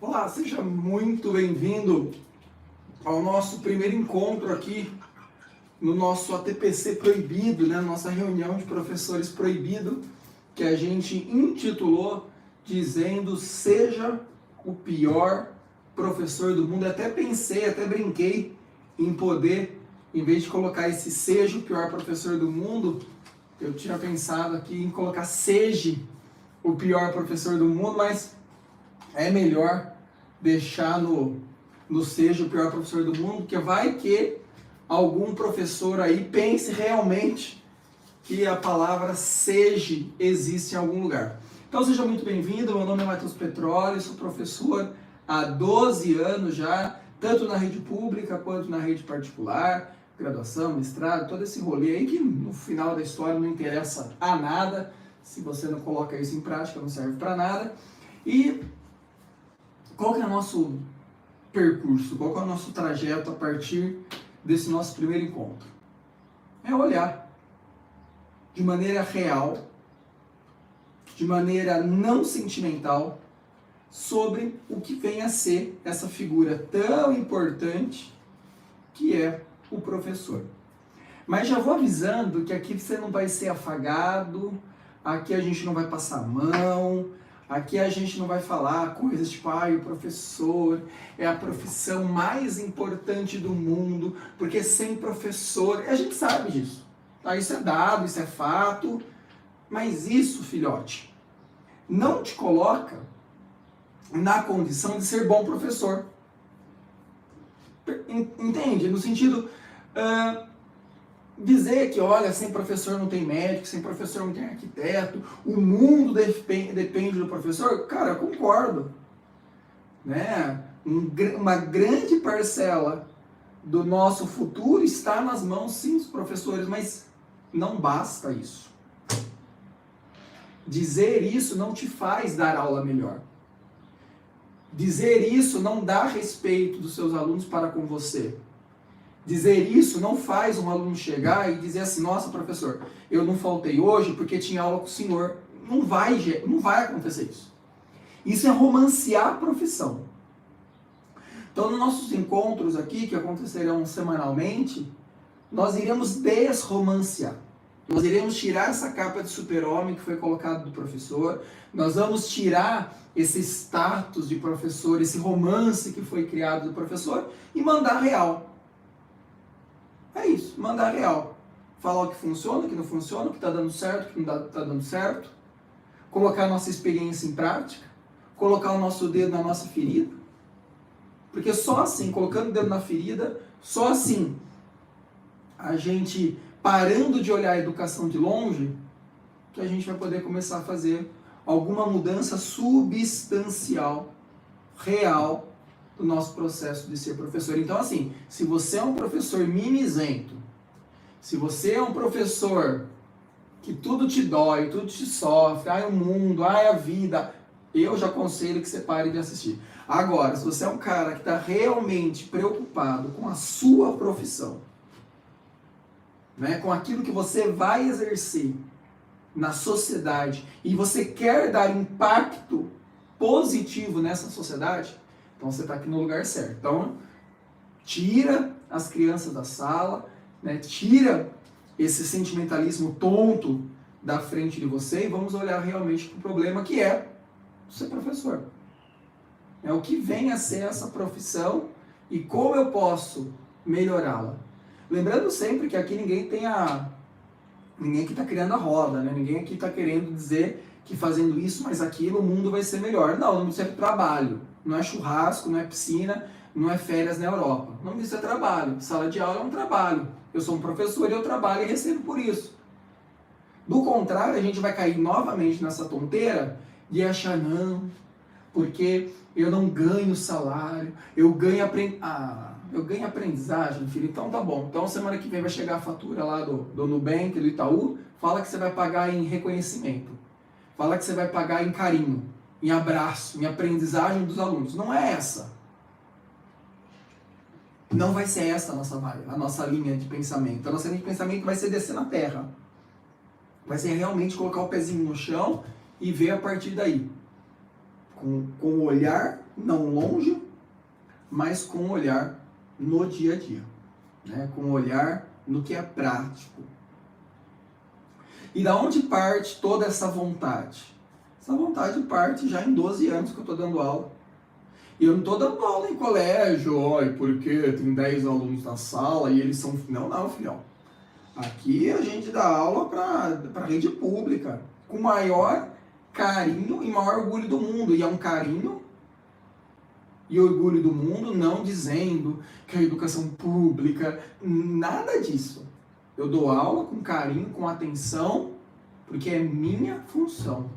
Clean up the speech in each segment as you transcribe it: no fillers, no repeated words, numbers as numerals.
Olá, seja muito bem-vindo ao nosso primeiro encontro aqui no nosso ATPC Proibido, né? Nossa reunião de professores proibido, que a gente intitulou dizendo seja o pior professor do mundo. Eu até pensei, até brinquei em poder, em vez de colocar esse seja o pior professor do mundo, eu tinha pensado aqui em colocar seja o pior professor do mundo, mas é melhor deixar no seja o pior professor do mundo, porque vai que algum professor aí pense realmente que a palavra seja existe em algum lugar. Então seja muito bem-vindo, meu nome é Matheus Petroli, sou professor há 12 anos já, tanto na rede pública quanto na rede particular, graduação, mestrado, todo esse rolê aí que no final da história não interessa a nada, se você não coloca isso em prática não serve para nada. E qual que é o nosso percurso, qual que é o nosso trajeto a partir desse nosso primeiro encontro? É olhar de maneira real, de maneira não sentimental, sobre o que vem a ser essa figura tão importante que é o professor. Mas já vou avisando que aqui você não vai ser afagado, aqui a gente não vai passar a mão, aqui a gente não vai falar coisas tipo, o professor é a profissão mais importante do mundo, porque sem professor, a gente sabe disso, tá? Isso é dado, isso é fato, mas isso, filhote, não te coloca na condição de ser bom professor. Entende? No sentido, dizer que, olha, sem professor não tem médico, sem professor não tem arquiteto, o mundo depende do professor, cara, eu concordo. Né? Uma grande parcela do nosso futuro está nas mãos, sim, dos professores, mas não basta isso. Dizer isso não te faz dar aula melhor. Dizer isso não dá respeito dos seus alunos para com você. Dizer isso não faz um aluno chegar e dizer assim, nossa, professor, eu não faltei hoje porque tinha aula com o senhor. Não vai acontecer isso. Isso é romancear a profissão. Então, nos nossos encontros aqui, que acontecerão semanalmente, nós iremos desromancear. Nós iremos tirar essa capa de super-homem que foi colocada do professor, nós vamos tirar esse status de professor, esse romance que foi criado do professor e mandar real. É isso, mandar real. Falar o que funciona, o que não funciona, o que está dando certo, o que não está dando certo. Colocar a nossa experiência em prática. Colocar o nosso dedo na nossa ferida. Porque só assim, colocando o dedo na ferida, só assim, a gente parando de olhar a educação de longe, que a gente vai poder começar a fazer alguma mudança substancial, real, do nosso processo de ser professor. Então, assim, se você é um professor mimizento, se você é um professor que tudo te dói, tudo te sofre, o mundo, a vida, eu já aconselho que você pare de assistir. Agora, se você é um cara que está realmente preocupado com a sua profissão, né, com aquilo que você vai exercer na sociedade, e você quer dar impacto positivo nessa sociedade, então você está aqui no lugar certo. Então, tira as crianças da sala, né? Tira esse sentimentalismo tonto da frente de você e vamos olhar realmente para o problema que é ser professor. É o que vem a ser essa profissão e como eu posso melhorá-la. Lembrando sempre que aqui ninguém aqui está criando a roda, né? Ninguém aqui está querendo dizer que fazendo isso, mas aquilo, o mundo vai ser melhor. Não, o nome disso é trabalho. Não é churrasco, não é piscina, não é férias na Europa. O nome disso é trabalho. Sala de aula é um trabalho. Eu sou um professor e eu trabalho e recebo por isso. Do contrário, a gente vai cair novamente nessa tonteira de achar, não, porque eu não ganho salário, eu ganho aprendizagem, filho, então tá bom. Então semana que vem vai chegar a fatura lá do Nubank, do Itaú, fala que você vai pagar em reconhecimento, fala que você vai pagar em carinho, em abraço, em aprendizagem dos alunos. Não é essa. Não vai ser essa a nossa linha de pensamento. A nossa linha de pensamento vai ser descer na terra. Vai ser realmente colocar o pezinho no chão e ver a partir daí. Com o olhar não longe, mas com um olhar no dia a dia, né? Com um olhar no que é prático. E da onde parte toda essa vontade? Essa vontade parte já em 12 anos que eu estou dando aula. E eu não estou dando aula em colégio, porque tem 10 alunos na sala e eles são... Não, filhão. Aqui a gente dá aula para a rede pública, com o maior carinho e maior orgulho do mundo. E é um carinho e orgulho do mundo, não dizendo que a educação pública, nada disso. Eu dou aula com carinho, com atenção, porque é minha função,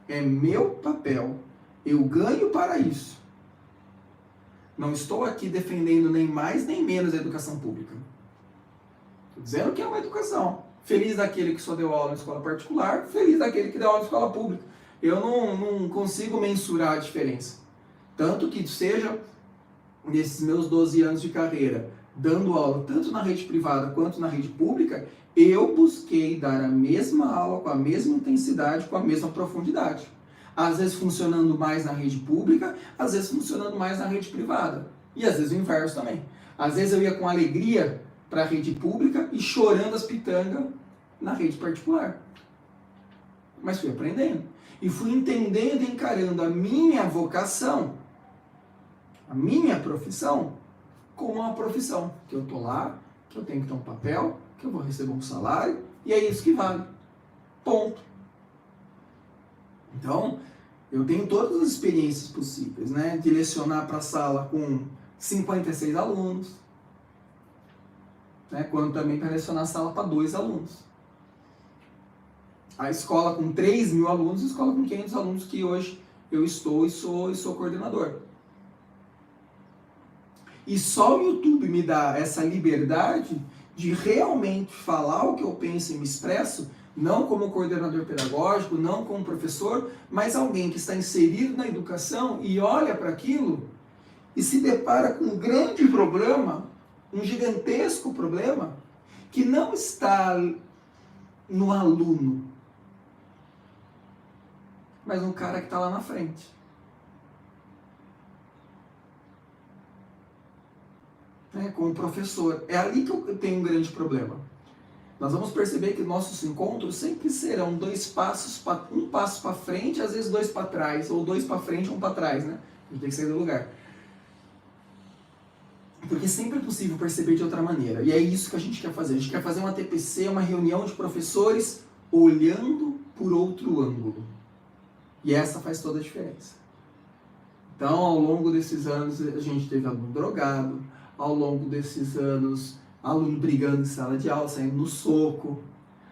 é meu papel. Eu ganho para isso. Não estou aqui defendendo nem mais nem menos a educação pública. Estou dizendo que é uma educação. Feliz daquele que só deu aula em escola particular, feliz daquele que deu aula em escola pública. Eu não consigo mensurar a diferença. Tanto que seja nesses meus 12 anos de carreira, dando aula tanto na rede privada quanto na rede pública, eu busquei dar a mesma aula com a mesma intensidade, com a mesma profundidade. Às vezes funcionando mais na rede pública, às vezes funcionando mais na rede privada. E às vezes o inverso também. Às vezes eu ia com alegria para a rede pública e chorando as pitangas na rede particular. Mas fui aprendendo. E fui entendendo e encarando a minha vocação, a minha profissão, como uma profissão. Que eu estou lá, que eu tenho que ter um papel, que eu vou receber um salário, e é isso que vale. Ponto. Então, eu tenho todas as experiências possíveis, né? De lecionar para a sala com 56 alunos, né? Quando também para lecionar a sala para 2 alunos. A escola com 3.000 alunos, a escola com 500 alunos, que hoje eu estou e sou coordenador. E só o YouTube me dá essa liberdade de realmente falar o que eu penso e me expresso, não como coordenador pedagógico, não como professor, mas alguém que está inserido na educação e olha para aquilo e se depara com um grande problema, um gigantesco problema, que não está no aluno, mas no cara que está lá na frente. Com o professor. É ali que eu tenho um grande problema. Nós vamos perceber que nossos encontros sempre serão um passo para frente, às vezes 2 para trás, ou 2 para frente, 1 para trás, né? A gente tem que sair do lugar. Porque sempre é possível perceber de outra maneira. E é isso que a gente quer fazer. A gente quer fazer uma TPC, uma reunião de professores, olhando por outro ângulo. E essa faz toda a diferença. Então, ao longo desses anos, a gente teve aluno drogado, ao longo desses anos, aluno brigando em sala de aula, saindo no soco.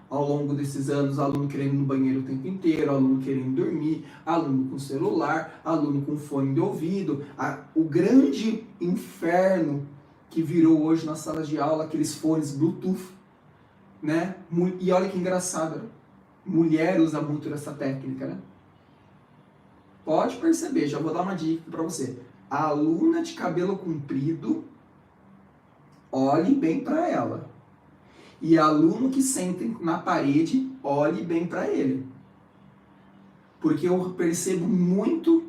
Ao longo desses anos, aluno querendo ir no banheiro o tempo inteiro, aluno querendo dormir, aluno com celular, aluno com fone de ouvido. O grande inferno que virou hoje nas salas de aula, aqueles fones Bluetooth, né? E olha que engraçado, né? Mulher usa muito dessa técnica, né? Pode perceber, já vou dar uma dica para você. A aluna de cabelo comprido, olhe bem para ela. E aluno que senta na parede, olhe bem para ele. Porque eu percebo muito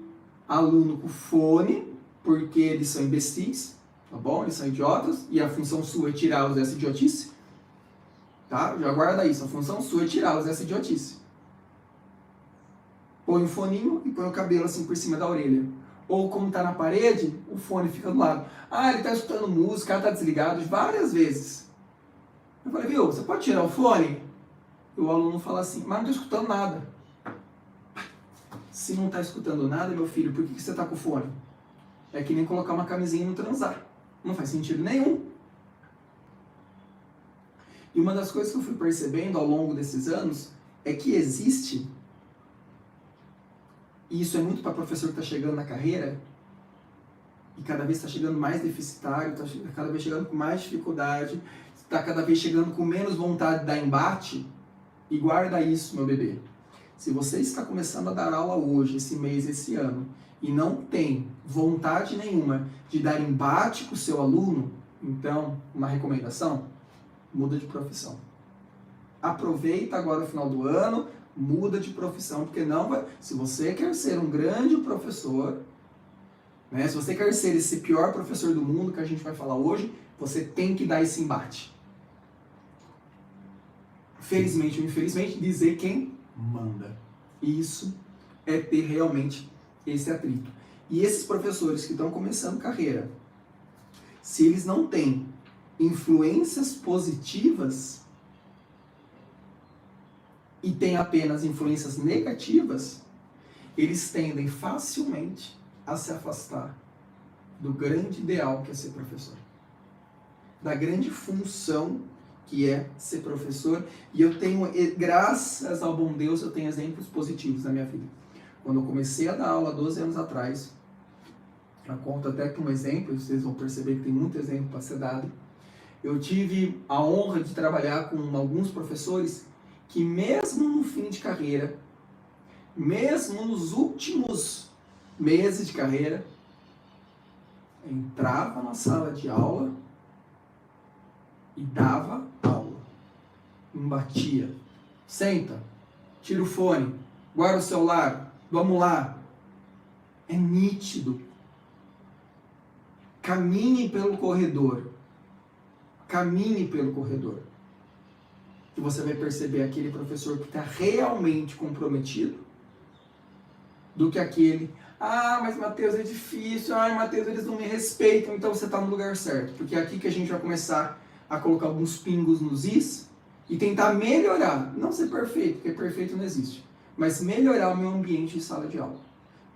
aluno com fone, porque eles são imbecis, tá bom? Eles são idiotas, e a função sua é tirá-los dessa idiotice. Tá? Já guarda isso, a função sua é tirá-los dessa idiotice. Põe o foninho e põe o cabelo assim por cima da orelha. Ou como está na parede, o fone fica do lado. Ele está escutando música, está desligado várias vezes. Eu falei, viu, você pode tirar o fone? E o aluno fala assim, mas não estou escutando nada. Se não está escutando nada, meu filho, por que você está com o fone? É que nem colocar uma camisinha e não transar. Não faz sentido nenhum. E uma das coisas que eu fui percebendo ao longo desses anos é que existe, e isso é muito para professor que está chegando na carreira, e cada vez está chegando mais deficitário, está cada vez chegando com mais dificuldade, está cada vez chegando com menos vontade de dar embate, e guarda isso, meu bebê. Se você está começando a dar aula hoje, esse mês, esse ano, e não tem vontade nenhuma de dar embate com o seu aluno, então, uma recomendação, muda de profissão. Aproveita agora o final do ano, muda de profissão, porque não vai... Se você quer ser um grande professor, Né? Se você quer ser esse pior professor do mundo que a gente vai falar hoje, você tem que dar esse embate. Felizmente ou infelizmente, dizer quem manda. Isso é ter realmente esse atrito. E esses professores que estão começando carreira, se eles não têm influências positivas e têm apenas influências negativas, eles tendem facilmente a se afastar do grande ideal que é ser professor. Da grande função que é ser professor. E eu tenho, graças ao bom Deus, eu tenho exemplos positivos na minha vida. Quando eu comecei a dar aula 12 anos atrás, eu conto até que um exemplo, vocês vão perceber que tem muito exemplo para ser dado. Eu tive a honra de trabalhar com alguns professores que mesmo no fim de carreira, mesmo nos últimos meses de carreira, entrava na sala de aula e dava aula. Embatia. Senta, tira o fone, guarda o celular, vamos lá. É nítido. Caminhe pelo corredor. Caminhe pelo corredor. E você vai perceber aquele professor que está realmente comprometido do que aquele, mas Mateus é difícil, Mateus eles não me respeitam, então você está no lugar certo. Porque é aqui que a gente vai começar a colocar alguns pingos nos is e tentar melhorar, não ser perfeito, porque perfeito não existe, mas melhorar o meu ambiente de sala de aula,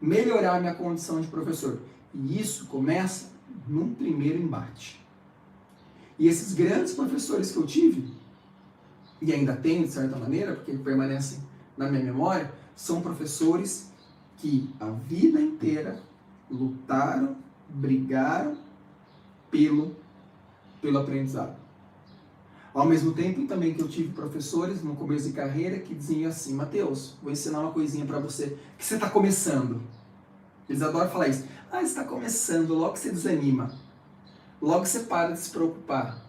melhorar a minha condição de professor. E isso começa num primeiro embate. E esses grandes professores que eu tive, e ainda tenho de certa maneira, porque permanecem na minha memória, são professores que a vida inteira lutaram, brigaram pelo aprendizado. Ao mesmo tempo também que eu tive professores no começo de carreira que diziam assim: Mateus, vou ensinar uma coisinha para você, que você está começando. Eles adoram falar isso. Você está começando, logo você desanima. Logo você para de se preocupar.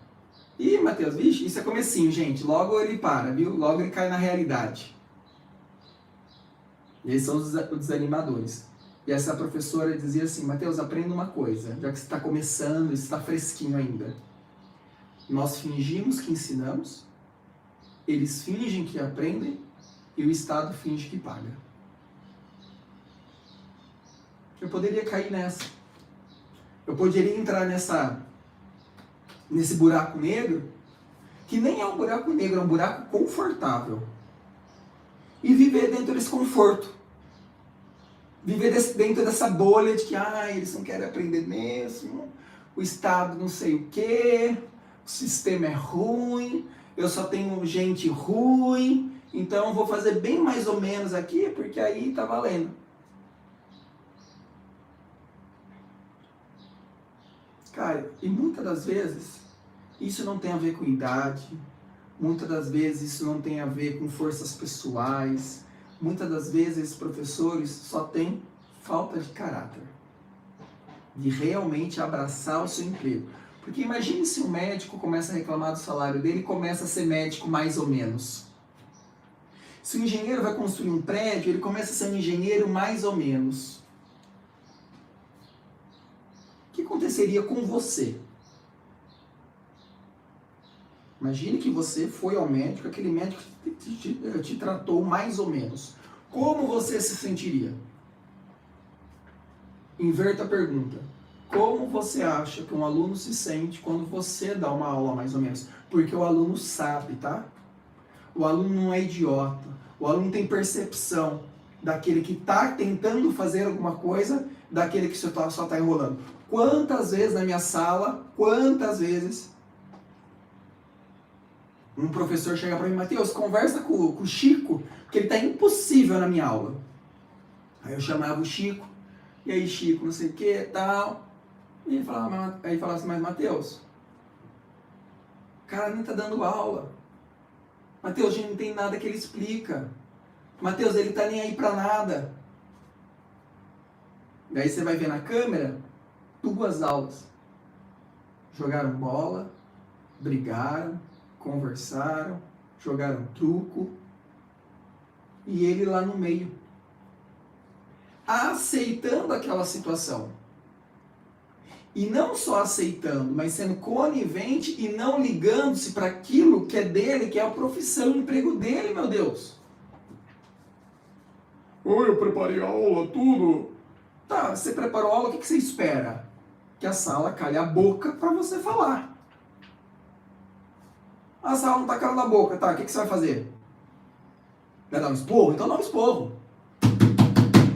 Ih, Mateus, vixe, isso é comecinho, gente. Logo ele para, viu? Logo ele cai na realidade. E eles são os desanimadores. E essa professora dizia assim: Mateus, aprenda uma coisa, já que você está começando, você está fresquinho ainda. Nós fingimos que ensinamos, eles fingem que aprendem e o Estado finge que paga. Eu poderia cair nessa. Eu poderia entrar nesse buraco negro, que nem é um buraco negro, é um buraco confortável. E viver dentro desse conforto. Viver dentro dessa bolha de que eles não querem aprender mesmo, o Estado não sei o quê, o sistema é ruim, eu só tenho gente ruim, então eu vou fazer bem mais ou menos aqui, porque aí tá valendo. Cara, e muitas das vezes, isso não tem a ver com idade, muitas das vezes isso não tem a ver com forças pessoais, muitas das vezes professores só têm falta de caráter, de realmente abraçar o seu emprego. Porque imagine se um médico começa a reclamar do salário dele e começa a ser médico mais ou menos. Se o engenheiro vai construir um prédio, ele começa a ser um engenheiro mais ou menos. O que aconteceria com você? Imagine que você foi ao médico, aquele médico te tratou mais ou menos. Como você se sentiria? Inverta a pergunta. Como você acha que um aluno se sente quando você dá uma aula mais ou menos? Porque o aluno sabe, tá? O aluno não é idiota. O aluno tem percepção daquele que está tentando fazer alguma coisa, daquele que só está enrolando. Quantas vezes na minha sala, um professor chega para mim: Mateus, conversa com o Chico, porque ele está impossível na minha aula. Aí eu chamava o Chico, e aí Chico, não sei o que, tal. E ele falava assim: mas Mateus, o cara nem está dando aula. Mateus, a gente não tem nada que ele explica. Mateus, ele tá nem aí pra nada. Daí você vai ver na câmera 2 aulas. Jogaram bola, brigaram, conversaram, jogaram truco. E ele lá no meio, aceitando aquela situação. E não só aceitando, mas sendo conivente e não ligando-se para aquilo que é dele, que é a profissão, o emprego dele, meu Deus. Oi, eu preparei a aula, tudo. Tá, você preparou a aula, o que você espera? Que a sala calhe a boca para você falar. A sala não tá calando a boca, tá, o que você vai fazer? Vai dar um esporro? Então dá um esporro.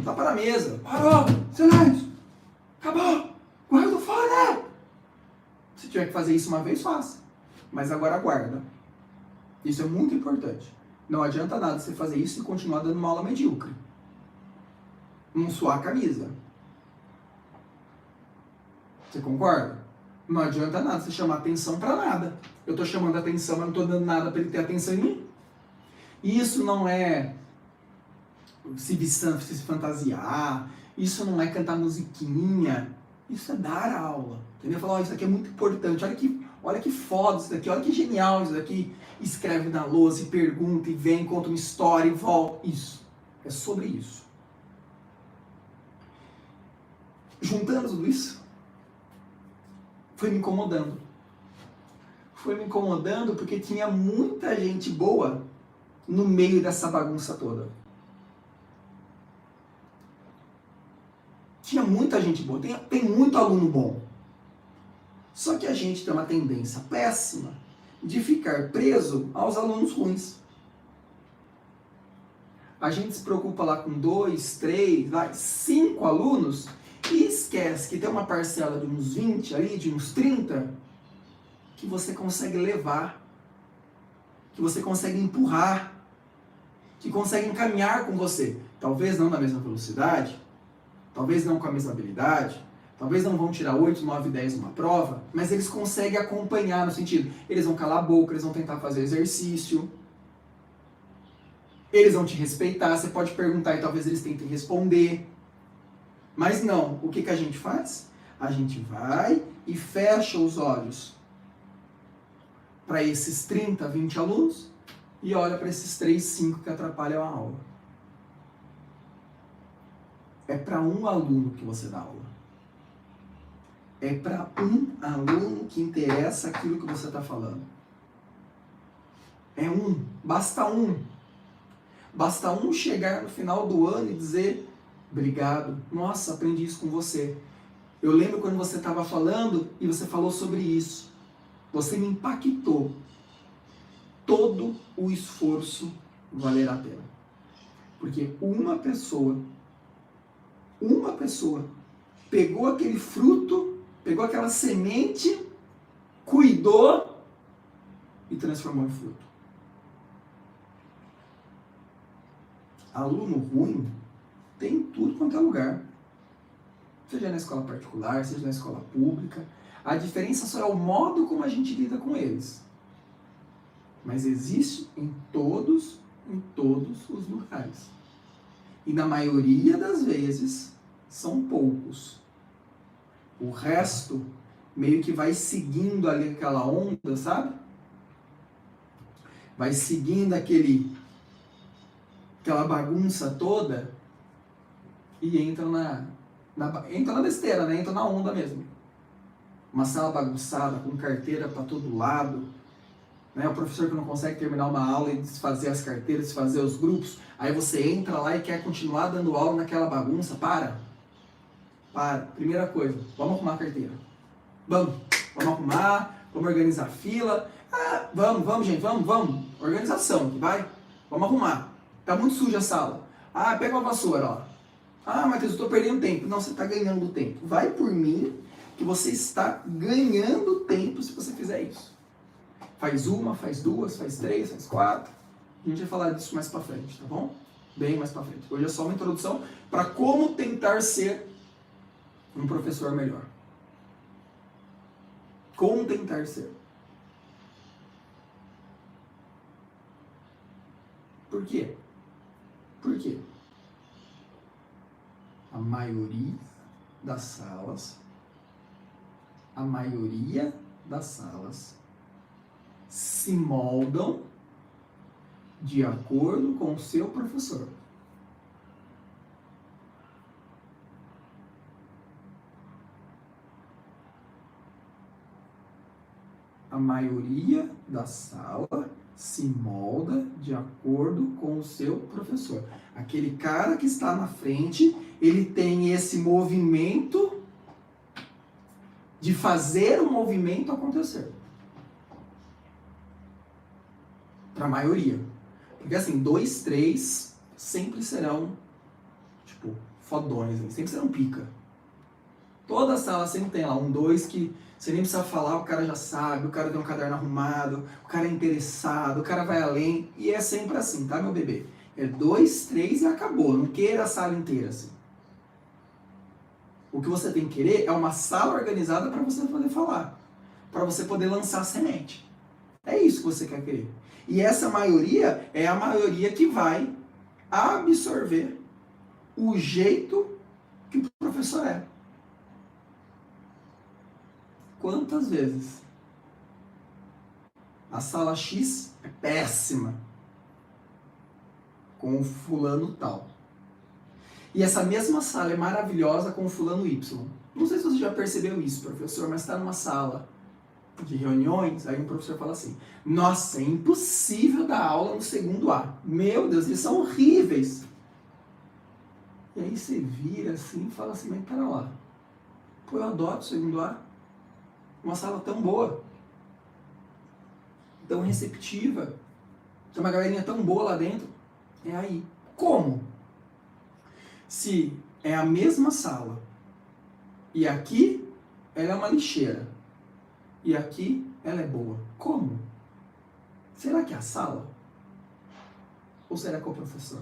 Tá para a mesa. Parou, silêncio. Acabou. Guarda o fone. Se tiver que fazer isso uma vez, faça. Mas agora guarda. Isso é muito importante. Não adianta nada você fazer isso e continuar dando uma aula medíocre. Não suar a camisa. Você concorda? Não adianta nada você chamar atenção para nada. Eu estou chamando atenção, mas não estou dando nada para ele ter atenção em mim. Isso não é se fantasiar. Isso não é cantar musiquinha. Isso é dar aula. Entendeu? Falar, isso aqui é muito importante. Olha que foda isso daqui. Olha que genial isso daqui. Escreve na lousa e pergunta e vem, conta uma história e volta. Isso. É sobre isso. Juntando tudo isso, foi me incomodando. Foi me incomodando porque tinha muita gente boa no meio dessa bagunça toda. Tinha muita gente boa, tem muito aluno bom. Só que a gente tem uma tendência péssima de ficar preso aos alunos ruins. A gente se preocupa lá com 2, 3, 5 alunos e esquece que tem uma parcela de uns 20 ali, de uns 30, que você consegue levar, que você consegue empurrar, que consegue encaminhar com você. Talvez não na mesma velocidade, talvez não com a mesma habilidade, talvez não vão tirar 8, 9, 10 numa prova, mas eles conseguem acompanhar no sentido, eles vão calar a boca, eles vão tentar fazer exercício, eles vão te respeitar, você pode perguntar e talvez eles tentem responder. Mas não, o que a gente faz? A gente vai e fecha os olhos para esses 30, 20 alunos e olha para esses 3, 5 que atrapalham a aula. É para um aluno que você dá aula. É para um aluno que interessa aquilo que você está falando. É um, basta um. Basta um chegar no final do ano e dizer: obrigado, nossa, aprendi isso com você. Eu lembro quando você estava falando e você falou sobre isso. Você me impactou. Todo o esforço valerá a pena. Porque uma pessoa pegou aquele fruto, pegou aquela semente, cuidou e transformou em fruto. Aluno ruim tem tudo quanto é lugar. Seja na escola particular, seja na escola pública. A diferença só é o modo como a gente lida com eles. Mas existe em todos os lugares. E na maioria das vezes, são poucos. O resto meio que vai seguindo ali aquela onda, sabe? Vai seguindo aquela bagunça toda e entra na besteira, né? Entra na onda mesmo. Uma sala bagunçada, com carteira para todo lado, né? O professor que não consegue terminar uma aula e desfazer as carteiras, desfazer os grupos, aí você entra lá e quer continuar dando aula naquela bagunça. Para. Primeira coisa, vamos arrumar a carteira. Vamos arrumar, vamos organizar a fila. Vamos, gente, vamos. Organização, vai. Vamos arrumar. Tá muito suja a sala. Pega uma vassoura, ó. Matheus, eu tô perdendo tempo. Não, você tá ganhando tempo. Vai por mim, que você está ganhando tempo se você fizer isso. Faz uma, faz duas, faz três, faz 4. A gente vai falar disso mais pra frente, tá bom? Bem mais pra frente. Hoje é só uma introdução para como tentar ser um professor melhor. Como tentar ser. Por quê? Por quê? A maioria das salas se moldam de acordo com o seu professor. A maioria da sala se molda de acordo com o seu professor. Aquele cara que está na frente, ele tem esse movimento de fazer o movimento acontecer. Para a maioria. Porque assim, 2, 3 sempre serão, tipo, fodões, sempre serão pica. Toda sala sempre tem lá 1, 2 que você nem precisa falar, o cara já sabe, o cara tem um caderno arrumado, o cara é interessado, o cara vai além, e é sempre assim, tá, meu bebê? É 2, 3 e acabou, não queira a sala inteira assim. O que você tem que querer é uma sala organizada para você poder falar, para você poder lançar a semente. É isso que você quer querer. E essa maioria é a maioria que vai absorver o jeito que o professor é. Quantas vezes a sala X é péssima com o fulano tal. E essa mesma sala é maravilhosa com o fulano Y. Não sei se você já percebeu isso, professor, mas está numa sala de reuniões, aí um professor fala assim, nossa, é impossível dar aula no segundo A. Meu Deus, eles são horríveis. E aí você vira assim e fala assim, mas pera lá. Pô, eu adoro o segundo A. Uma sala tão boa. Tão receptiva. Tem uma galerinha tão boa lá dentro. É aí. Como? Se é a mesma sala e aqui ela é uma lixeira e aqui ela é boa. Como? Será que é a sala? Ou será que é o professor?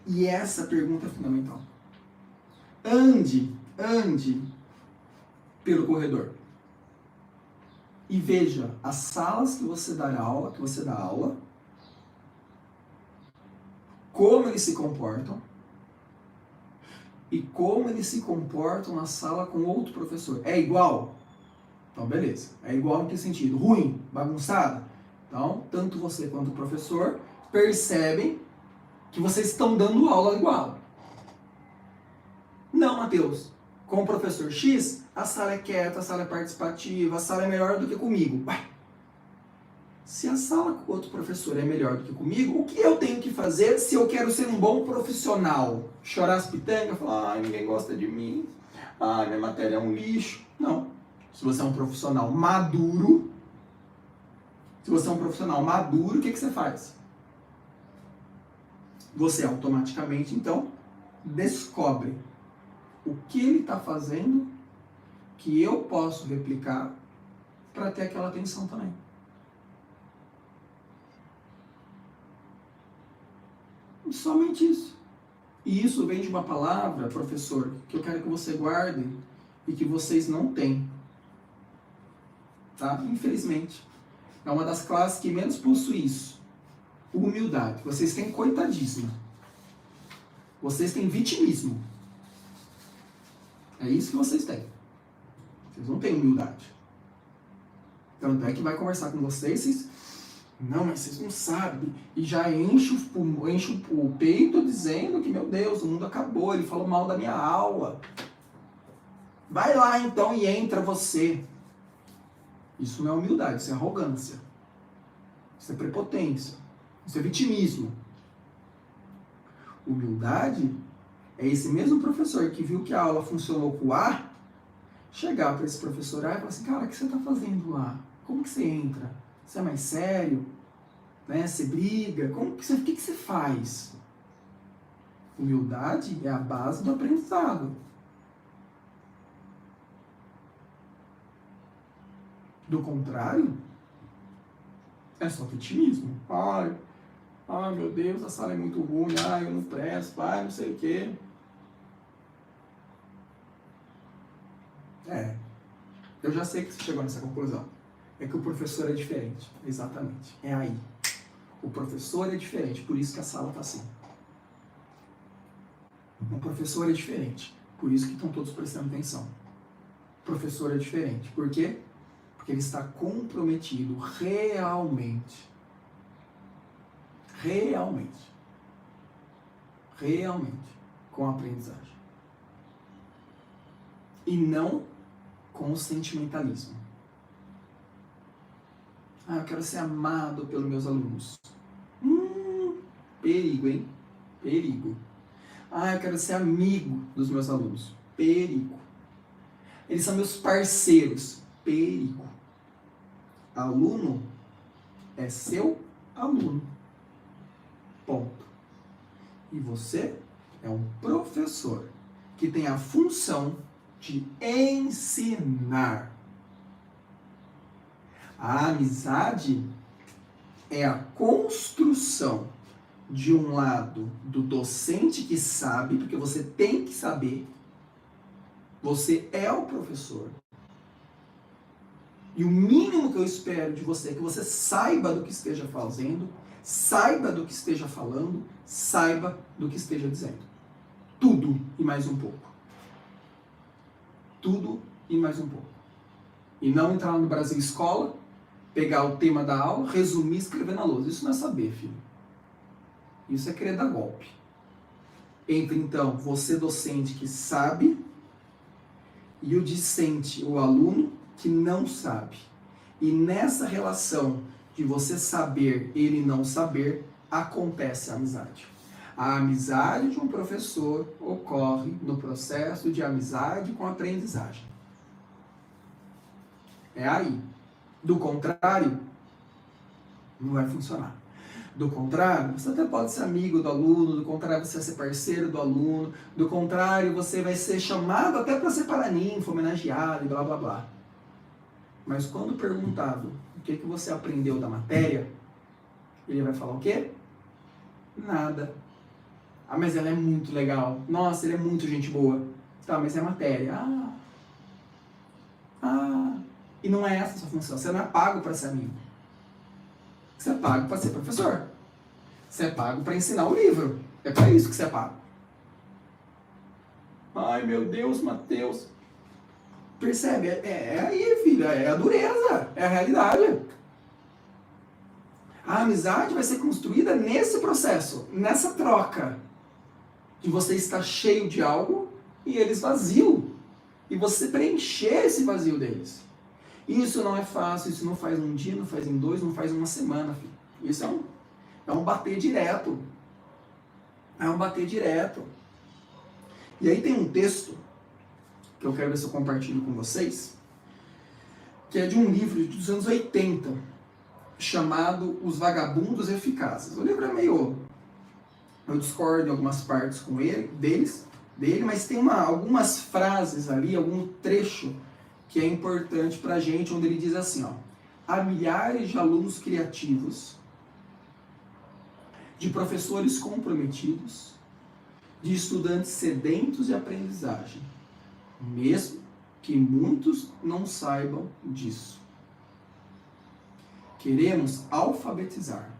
E essa pergunta é fundamental. Ande pelo corredor e veja as salas que você dá aula, como eles se comportam e como eles se comportam na sala com outro professor. É igual? Então, beleza. É igual em que sentido? Ruim? Bagunçada? Então, tanto você quanto o professor percebem que vocês estão dando aula igual. Não, Matheus. Com o professor X, a sala é quieta, a sala é participativa, a sala é melhor do que comigo. Ué, se a sala com o outro professor é melhor do que comigo, o que eu tenho que fazer se eu quero ser um bom profissional? Chorar as pitangas? Falar, ai, ninguém gosta de mim. Ai, minha matéria é um lixo. Não. Se você é um profissional maduro, o que você faz? Você automaticamente, então, descobre o que ele está fazendo que eu posso replicar para ter aquela atenção também. E somente isso. E isso vem de uma palavra, professor, que eu quero que você guarde e que vocês não têm. Tá? Infelizmente. É uma das classes que menos possui isso. Humildade. Vocês têm coitadismo. Vocês têm vitimismo. É isso que vocês têm. Vocês não têm humildade. Tanto é que vai conversar com vocês, não, mas vocês não sabem. E já enche o peito dizendo que, meu Deus, o mundo acabou, ele falou mal da minha aula. Vai lá então e entra você. Isso não é humildade, isso é arrogância. Isso é prepotência. Isso é vitimismo. Humildade é esse mesmo professor que viu que a aula funcionou com o A, chegar para esse professor A e falar assim, cara, o que você está fazendo lá? Como que você entra? Você é mais sério? Né? Você briga? O que você faz? Humildade é a base do aprendizado. Do contrário, é só vitimismo. Ai, meu Deus, a sala é muito ruim. Ai, eu não presto. Ai, não sei o quê. Eu já sei que você chegou nessa conclusão. É que o professor é diferente. Exatamente. É aí. O professor é diferente, por isso que a sala está assim. O professor é diferente, por isso que estão todos prestando atenção. O professor é diferente. Por quê? Porque ele está comprometido realmente com a aprendizagem. E não com o sentimentalismo. Ah, eu quero ser amado pelos meus alunos. Perigo, hein? Perigo. Ah, eu quero ser amigo dos meus alunos. Perigo. Eles são meus parceiros. Perigo. Aluno é seu aluno. Ponto. E você é um professor que tem a função de ensinar. A amizade é a construção de um lado do docente que sabe, porque você tem que saber, você é o professor. E o mínimo que eu espero de você é que você saiba do que esteja fazendo, saiba do que esteja falando, saiba do que esteja dizendo. Tudo e mais um pouco. Tudo e mais um pouco. E não entrar no Brasil Escola, pegar o tema da aula, resumir e escrever na lousa. Isso não é saber, filho. Isso é querer dar golpe. Entre, então, você docente que sabe e o discente, o aluno, que não sabe. E nessa relação de você saber, ele não saber, acontece a amizade. A amizade de um professor ocorre no processo de amizade com aprendizagem. É aí. Do contrário, não vai funcionar. Do contrário, você até pode ser amigo do aluno, do contrário, você vai ser parceiro do aluno, do contrário, você vai ser chamado até para ser paraninfo, homenageado e blá blá blá. Mas quando perguntado o que você aprendeu da matéria, ele vai falar o quê? Nada. Ah, mas ela é muito legal. Nossa, ele é muito gente boa. Tá, mas é matéria. E não é essa a sua função. Você não é pago para ser amigo. Você é pago para ser professor. Você é pago para ensinar o livro. É para isso que você é pago. Ai, meu Deus, Mateus. Percebe? É aí, filho. É a dureza. É a realidade. A amizade vai ser construída nesse processo, nessa troca. De você estar cheio de algo e eles vazio. E você preencher esse vazio deles. Isso não é fácil, isso não faz um dia, não faz em 2, não faz uma semana, filho. Isso é um bater direto. É um bater direto. E aí tem um texto que eu quero ver se eu compartilho com vocês, que é de um livro dos anos 80, chamado Os Vagabundos Eficazes. O livro é meio... Eu discordo em algumas partes com dele, mas tem algumas frases ali, algum trecho que é importante pra gente, onde ele diz assim, ó: há milhares de alunos criativos, de professores comprometidos, de estudantes sedentos de aprendizagem, mesmo que muitos não saibam disso. Queremos alfabetizar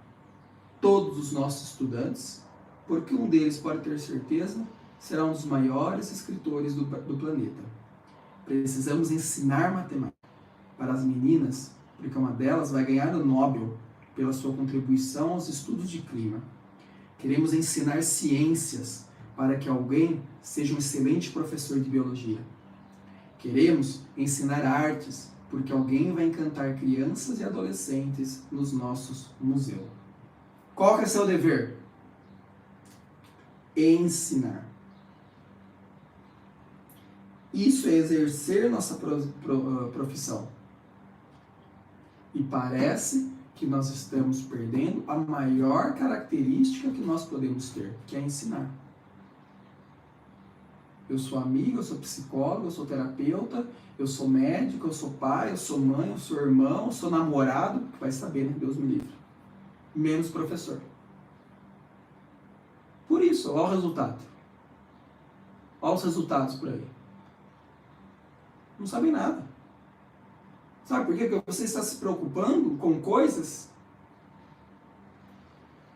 todos os nossos estudantes, porque um deles, pode ter certeza, será um dos maiores escritores do planeta. Precisamos ensinar matemática para as meninas, porque uma delas vai ganhar o Nobel pela sua contribuição aos estudos de clima. Queremos ensinar ciências para que alguém seja um excelente professor de biologia. Queremos ensinar artes, porque alguém vai encantar crianças e adolescentes nos nossos museus. Qual que é seu dever? Ensinar. Isso é exercer nossa profissão. E parece que nós estamos perdendo a maior característica que nós podemos ter, que é ensinar. Eu sou amigo, eu sou psicólogo, eu sou terapeuta, eu sou médico, eu sou pai, eu sou mãe, eu sou irmão, eu sou namorado, que vai saber, né? Deus me livre. Menos professor. Por isso, olha o resultado. Olha os resultados por aí. Não sabem nada. Sabe por quê? Porque você está se preocupando com coisas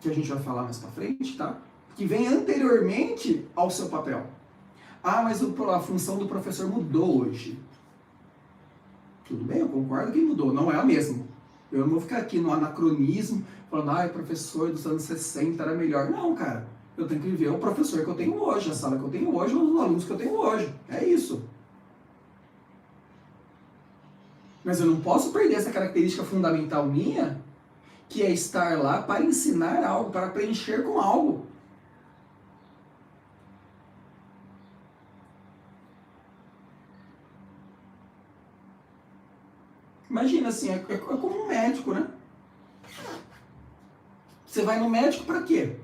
que a gente vai falar mais pra frente, tá? Que vem anteriormente ao seu papel. Ah, mas a função do professor mudou hoje. Tudo bem, eu concordo que mudou, não é a mesma. Eu não vou ficar aqui no anacronismo, falando, professor dos anos 60 era melhor. Não, cara, eu tenho que viver o professor que eu tenho hoje, a sala que eu tenho hoje, os alunos que eu tenho hoje. É isso. Mas eu não posso perder essa característica fundamental minha, que é estar lá para ensinar algo, para preencher com algo. Imagina assim, é como um médico, né? Você vai no médico para quê?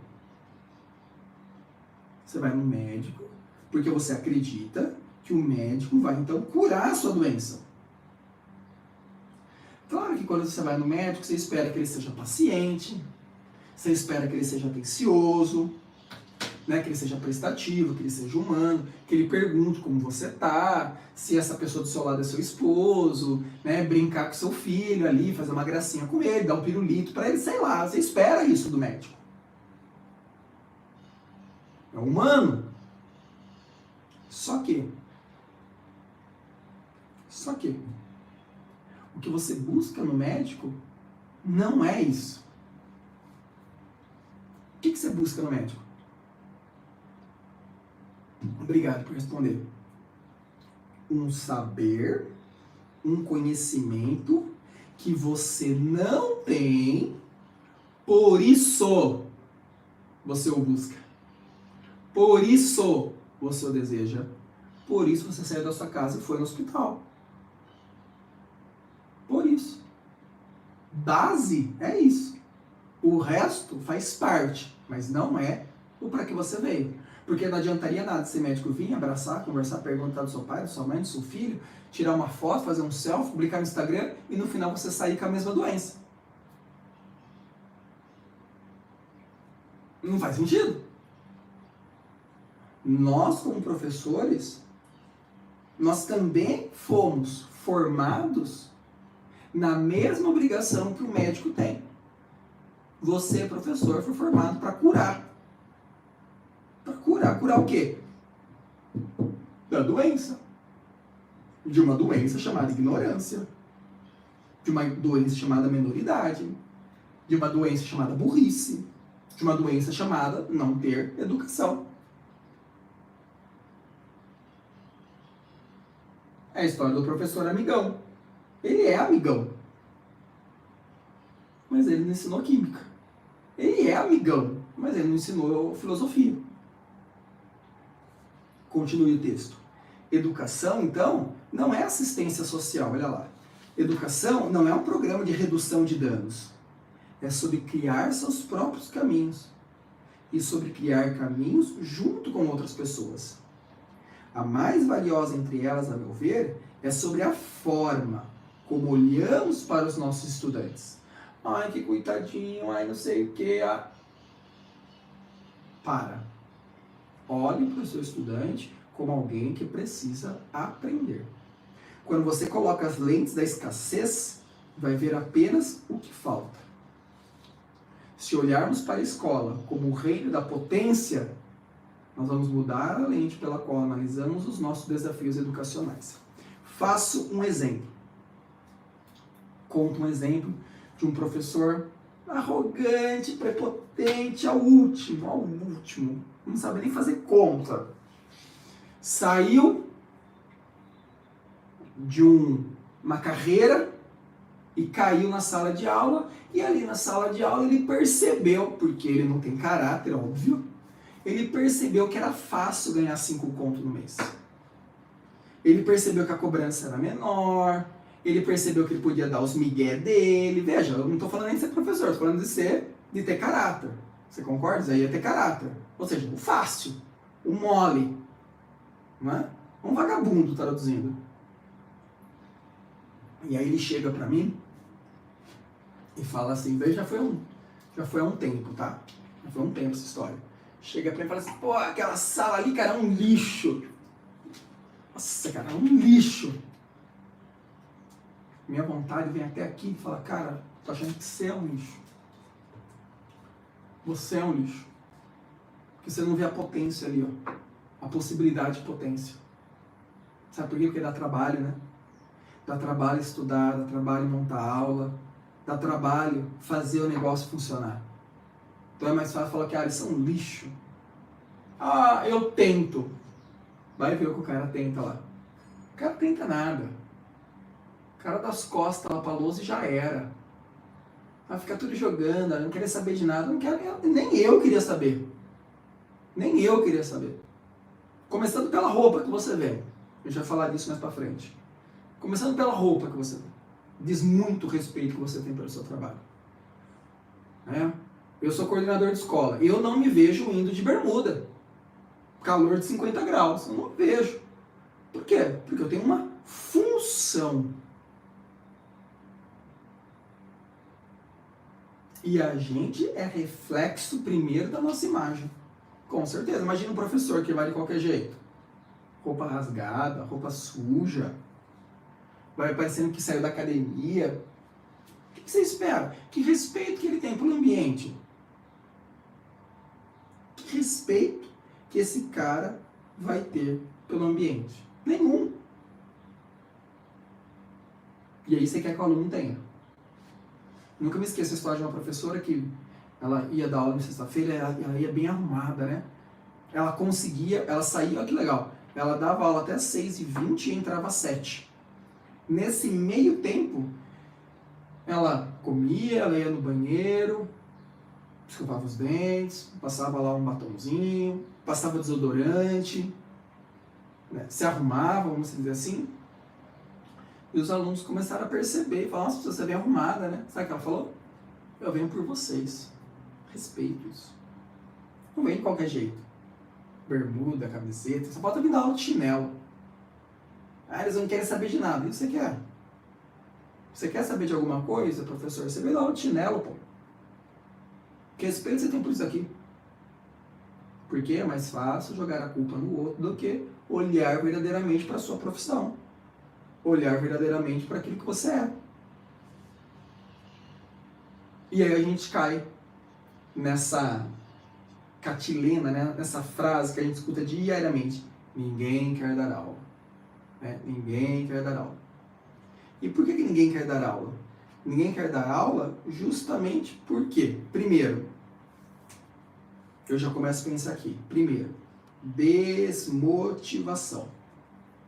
Você vai no médico porque você acredita que o médico vai então curar a sua doença. Claro que quando você vai no médico, você espera que ele seja paciente, você espera que ele seja atencioso, né, que ele seja prestativo, que ele seja humano, que ele pergunte como você tá, se essa pessoa do seu lado é seu esposo, né, brincar com seu filho ali, fazer uma gracinha com ele, dar um pirulito para ele, sei lá, você espera isso do médico. É humano. Só que o que você busca no médico não é isso. O que você busca no médico? Obrigado por responder. Um saber, um conhecimento que você não tem, por isso você o busca. Por isso você o deseja. Por isso você saiu da sua casa e foi no hospital. Por isso. Base é isso. O resto faz parte, mas não é o para que você veio. Porque não adiantaria nada ser médico vir, abraçar, conversar, perguntar do seu pai, da sua mãe, do seu filho, tirar uma foto, fazer um selfie, publicar no Instagram e no final você sair com a mesma doença. Não faz sentido. Nós, como professores, nós também fomos formados na mesma obrigação que o médico tem. Você, professor, foi formado para curar. Para curar. Curar o quê? Da doença. De uma doença chamada ignorância. De uma doença chamada menoridade. De uma doença chamada burrice. De uma doença chamada não ter educação. É a história do professor amigão. Ele é amigão. Mas ele não ensinou química. Ele é amigão, mas ele não ensinou filosofia. Continue o texto. Educação, então, não é assistência social, olha lá. Educação não é um programa de redução de danos. É sobre criar seus próprios caminhos. E sobre criar caminhos junto com outras pessoas. A mais valiosa entre elas, a meu ver, é sobre a forma como olhamos para os nossos estudantes. Ai, que coitadinho, ai, não sei o que. Para. Olhe para o seu estudante como alguém que precisa aprender. Quando você coloca as lentes da escassez, vai ver apenas o que falta. Se olharmos para a escola como o reino da potência, nós vamos mudar a lente pela qual analisamos os nossos desafios educacionais. Faço um exemplo. Conto um exemplo de um professor arrogante, prepotente, ao último. Não sabe nem fazer conta. Saiu de uma carreira e caiu na sala de aula. E ali na sala de aula ele percebeu, porque ele não tem caráter, óbvio, ele percebeu que era fácil ganhar 5 contos no mês. Ele percebeu que a cobrança era menor. Ele percebeu que ele podia dar os migué dele. Veja, eu não estou falando nem de ser professor, estou falando de ter caráter. Você concorda? Isso aí é ter caráter. Ou seja, o fácil, o mole. Não é? Um vagabundo traduzindo. E aí ele chega para mim e fala assim, já foi há um tempo, tá? Já foi um tempo essa história. Chega pra mim e fala assim, pô, aquela sala ali, cara, é um lixo. Nossa, cara, é um lixo. Minha vontade vem até aqui e fala, cara, tô achando que você é um lixo. Você é um lixo. Porque você não vê a potência ali, ó. A possibilidade de potência. Sabe por quê? Porque dá trabalho, né? Dá trabalho estudar, dá trabalho montar aula, dá trabalho fazer o negócio funcionar. Então é mais fácil falar que eles são um lixo. Ah, eu tento. Vai ver o que o cara tenta lá. O cara tenta nada. cara das costas lá pra lousa e já era. Vai ficar tudo jogando, não querer saber de nada, não quero, nem eu queria saber. Nem eu queria saber. Começando pela roupa que você vê. Eu já vou falar disso mais pra frente. Começando pela roupa que você vê. Diz muito o respeito que você tem pelo seu trabalho. Né? Eu sou coordenador de escola. Eu não me vejo indo de bermuda. Calor de 50 graus. Eu não vejo. Por quê? Porque eu tenho uma função. E a gente é reflexo primeiro da nossa imagem. Com certeza. Imagina um professor que vai de qualquer jeito. Roupa rasgada, roupa suja. Vai parecendo que saiu da academia. O que você espera? Que respeito que ele tem pelo ambiente? Que respeito que esse cara vai ter pelo ambiente? Nenhum. E aí você quer que o aluno tenha. Nunca me esqueço a história de uma professora que ela ia dar aula na sexta-feira, ela ia bem arrumada, né? Ela conseguia, ela saía, olha que legal, ela dava aula até 6h20 e entrava às 7. Nesse meio tempo, ela comia, ela ia no banheiro, escovava os dentes, passava lá um batonzinho, passava desodorante, né? Se arrumava, vamos dizer assim. E os alunos começaram a perceber, falaram, nossa, você é bem arrumada, né? Sabe o que ela falou? Eu venho por vocês. Respeito isso. Não vem de qualquer jeito. Bermuda, camiseta, só falta vir dar aula de chinelo. Ah, eles não querem saber de nada. E você quer? Você quer saber de alguma coisa, professor? Você veio dar aula de chinelo, pô. Que respeito você tem por isso aqui? Porque é mais fácil jogar a culpa no outro do que olhar verdadeiramente para a sua profissão. Olhar verdadeiramente para aquilo que você é. E aí a gente cai nessa catilena, né? Nessa frase que a gente escuta diariamente. Ninguém quer dar aula. Né? Ninguém quer dar aula. E por que ninguém quer dar aula? Ninguém quer dar aula justamente porque, primeiro, eu já começo a pensar aqui. Primeiro, desmotivação.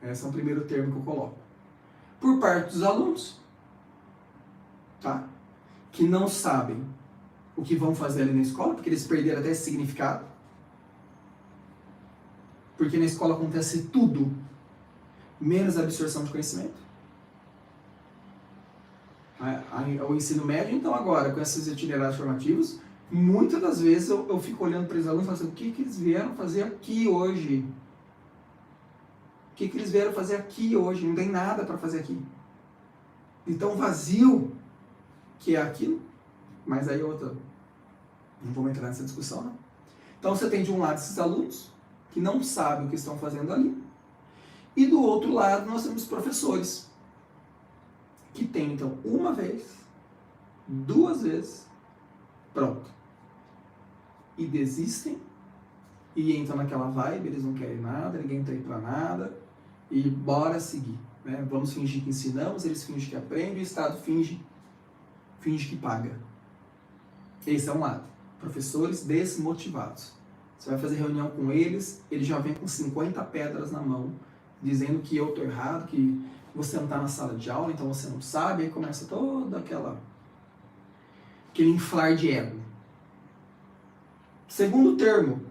Esse é o primeiro termo que eu coloco. Por parte dos alunos, tá? Que não sabem o que vão fazer ali na escola, porque eles perderam até esse significado. Porque na escola acontece tudo, menos a absorção de conhecimento. O ensino médio, então agora, com esses itinerários formativos, muitas das vezes eu fico olhando para os alunos e falo assim, o que eles vieram fazer aqui hoje? O que eles vieram fazer aqui hoje? Não tem nada para fazer aqui. Então vazio que é aquilo, mas aí outra, não vamos entrar nessa discussão, não. Então você tem de um lado esses alunos que não sabem o que estão fazendo ali, e do outro lado nós temos professores que tem então uma vez, duas vezes, pronto, e desistem e entram naquela vibe, eles não querem nada, ninguém está aí para nada, e bora seguir, né? Vamos fingir que ensinamos, eles fingem que aprendem, o Estado finge que paga. Esse é um lado. Professores desmotivados. Você vai fazer reunião com eles, eles já vêm com 50 pedras na mão, dizendo que eu estou errado, que você não está na sala de aula, então você não sabe, aí começa toda aquele inflar de ego. Segundo termo,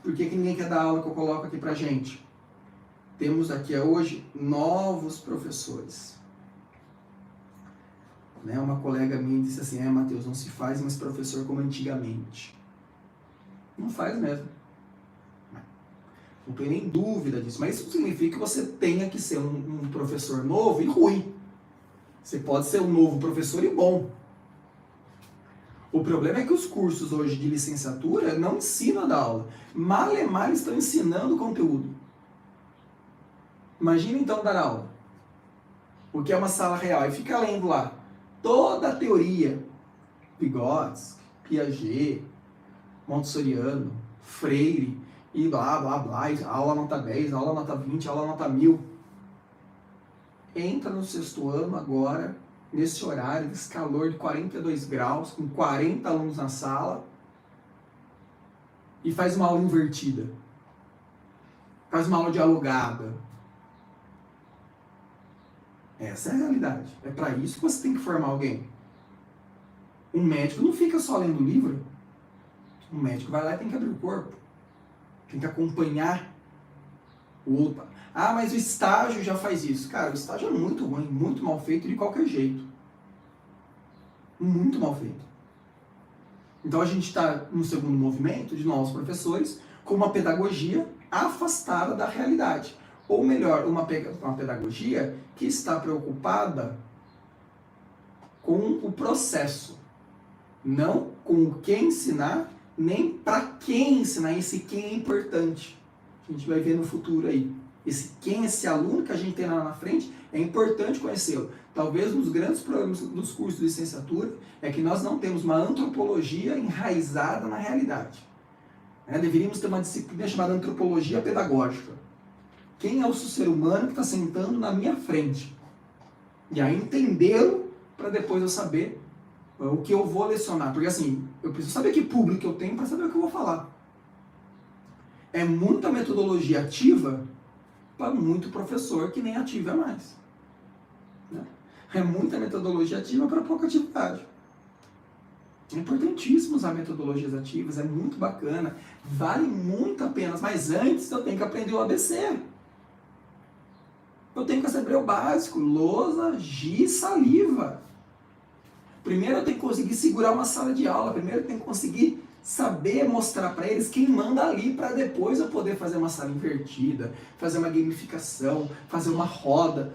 por que ninguém quer dar aula que eu coloco aqui pra gente? Temos aqui hoje novos professores. Né? Uma colega minha disse assim, Matheus, não se faz mais professor como antigamente. Não faz mesmo. Não tenho nem dúvida disso. Mas isso significa que você tenha que ser um professor novo e ruim. Você pode ser um novo professor e bom. O problema é que os cursos hoje de licenciatura não ensinam a dar aula. Mal e mal estão ensinando o conteúdo. Imagina então dar aula. O que é uma sala real? E fica lendo lá toda a teoria. Vygotsky, Piaget, Montessoriano, Freire, e blá, blá, blá, aula nota 10, aula nota 20, aula nota 1000. Entra no sexto ano agora, nesse horário, nesse calor de 42 graus, com 40 alunos na sala, e faz uma aula invertida. Faz uma aula dialogada. Essa é a realidade. É para isso que você tem que formar alguém. Um médico não fica só lendo o livro. Um médico vai lá e tem que abrir o corpo. Tem que acompanhar o outro. Ah, mas o estágio já faz isso. Cara, o estágio é muito ruim, muito mal feito de qualquer jeito. Muito mal feito. Então a gente está no segundo movimento de novos professores com uma pedagogia afastada da realidade. Ou melhor, uma pedagogia que está preocupada com o processo. Não com o que ensinar, nem para quem ensinar. Esse quem é importante. A gente vai ver no futuro aí. Esse aluno que a gente tem lá na frente, é importante conhecê-lo. Talvez um dos grandes problemas dos cursos de licenciatura é que nós não temos uma antropologia enraizada na realidade. Deveríamos ter uma disciplina chamada antropologia pedagógica. Quem é o ser humano que está sentando na minha frente? E aí entendê-lo para depois eu saber o que eu vou lecionar. Porque assim, eu preciso saber que público eu tenho para saber o que eu vou falar. É muita metodologia ativa para muito professor que nem ativo é mais. É muita metodologia ativa para pouca atividade. É importantíssimo usar metodologias ativas, é muito bacana, vale muito a pena, mas antes eu tenho que aprender o ABC. Eu tenho que saber o básico, lousa, giz, saliva. Primeiro eu tenho que conseguir segurar uma sala de aula, primeiro eu tenho que conseguir saber mostrar para eles quem manda ali, para depois eu poder fazer uma sala invertida, fazer uma gamificação, fazer uma roda.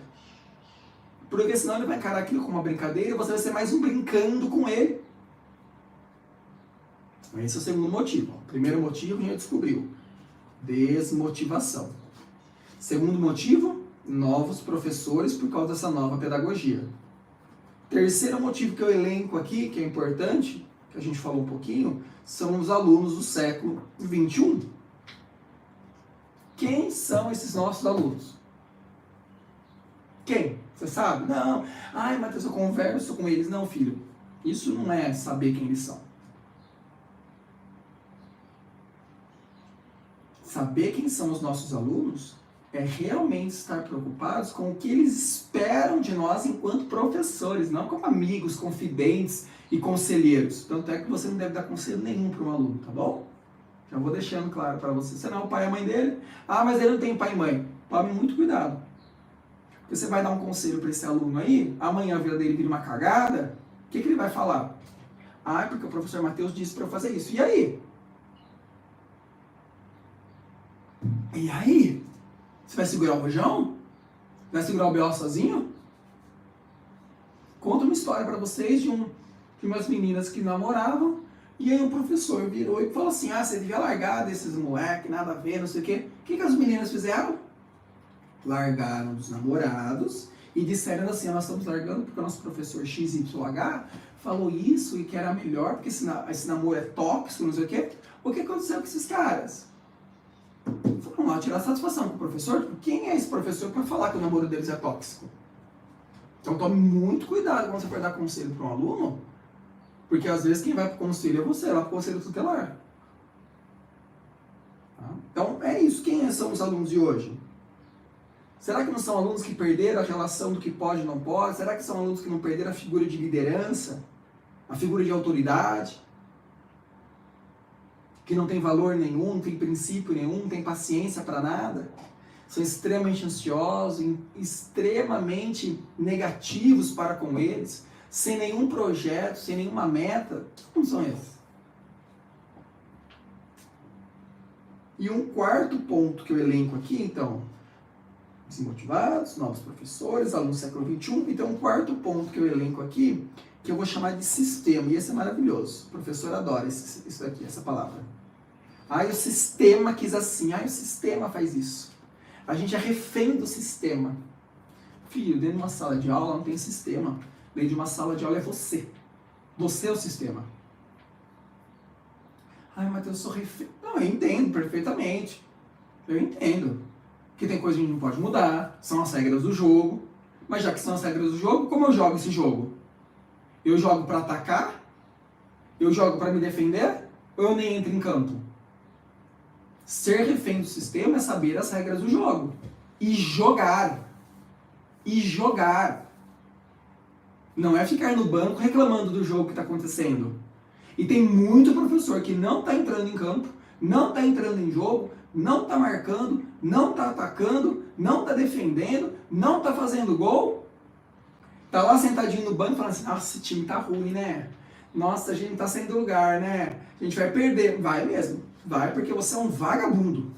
Porque senão ele vai encarar aquilo como uma brincadeira e você vai ser mais um brincando com ele. Esse é o segundo motivo. O primeiro motivo a gente descobriu. Desmotivação. Segundo motivo, novos professores por causa dessa nova pedagogia. Terceiro motivo que eu elenco aqui, que é importante, que a gente falou um pouquinho, são os alunos do século XXI. Quem são esses nossos alunos? Quem? Você sabe? Não. Ai, Matheus, eu converso com eles. Não, filho. Isso não é saber quem eles são. Saber quem são os nossos alunos é realmente estar preocupados com o que eles esperam de nós enquanto professores, não como amigos, confidentes e conselheiros. Tanto é que você não deve dar conselho nenhum para um aluno, tá bom? Já vou deixando claro para você. Você não é o pai e a mãe dele? Ah, mas ele não tem pai e mãe. Tome muito cuidado. Porque você vai dar um conselho para esse aluno aí, amanhã a vida dele vira uma cagada, o que ele vai falar? Ah, porque o professor Matheus disse para eu fazer isso. E aí? E aí? Você vai segurar o rojão? Vai segurar o B.O. sozinho? Conto uma história para vocês de umas meninas que namoravam, e aí o professor virou e falou assim, ah, você devia largar desses moleques, nada a ver, não sei o quê. O que as meninas fizeram? Largaram dos namorados e disseram assim, nós estamos largando porque o nosso professor XYH falou isso e que era melhor, porque esse namoro é tóxico, não sei o quê. O que aconteceu com esses caras? Foram lá tirar satisfação com o professor. Quem é esse professor para falar que o namoro deles é tóxico? Então tome muito cuidado quando você for dar conselho para um aluno, porque às vezes quem vai para o conselho é você, lá para o conselho tutelar. Tá? Então é isso. Quem são os alunos de hoje? Será que não são alunos que perderam a relação do que pode e não pode? Será que são alunos que não perderam a figura de liderança? A figura de autoridade? Que não tem valor nenhum, não tem princípio nenhum, não tem paciência para nada? São extremamente ansiosos, extremamente negativos para com eles, sem nenhum projeto, sem nenhuma meta. Como são esses? E um quarto ponto que eu elenco aqui, então, desmotivados, novos professores, alunos do século XXI. Então, um quarto ponto que eu elenco aqui, que eu vou chamar de sistema, e esse é maravilhoso. O professor adora isso daqui, essa palavra. Ai, o sistema quis assim, ai, o sistema faz isso. A gente é refém do sistema. Filho, dentro de uma sala de aula não tem sistema. Dentro de uma sala de aula é você. Você é o sistema. Ai, Matheus, eu sou refém. Não, eu entendo perfeitamente. Eu entendo. Que tem coisa que a gente não pode mudar, são as regras do jogo. Mas já que são as regras do jogo, como eu jogo esse jogo? Eu jogo para atacar? Eu jogo para me defender? Ou eu nem entro em campo? Ser refém do sistema é saber as regras do jogo. E jogar. e jogar. Não é ficar no banco reclamando do jogo que está acontecendo. E tem muito professor que não está entrando em campo, não está entrando em jogo, não está marcando, não está atacando, não está defendendo, não está fazendo gol. Tá lá sentadinho no banco falando assim, nossa, esse time tá ruim, né? Nossa, a gente não tá saindo do lugar, né? A gente vai perder. Vai mesmo. Vai porque você é um vagabundo.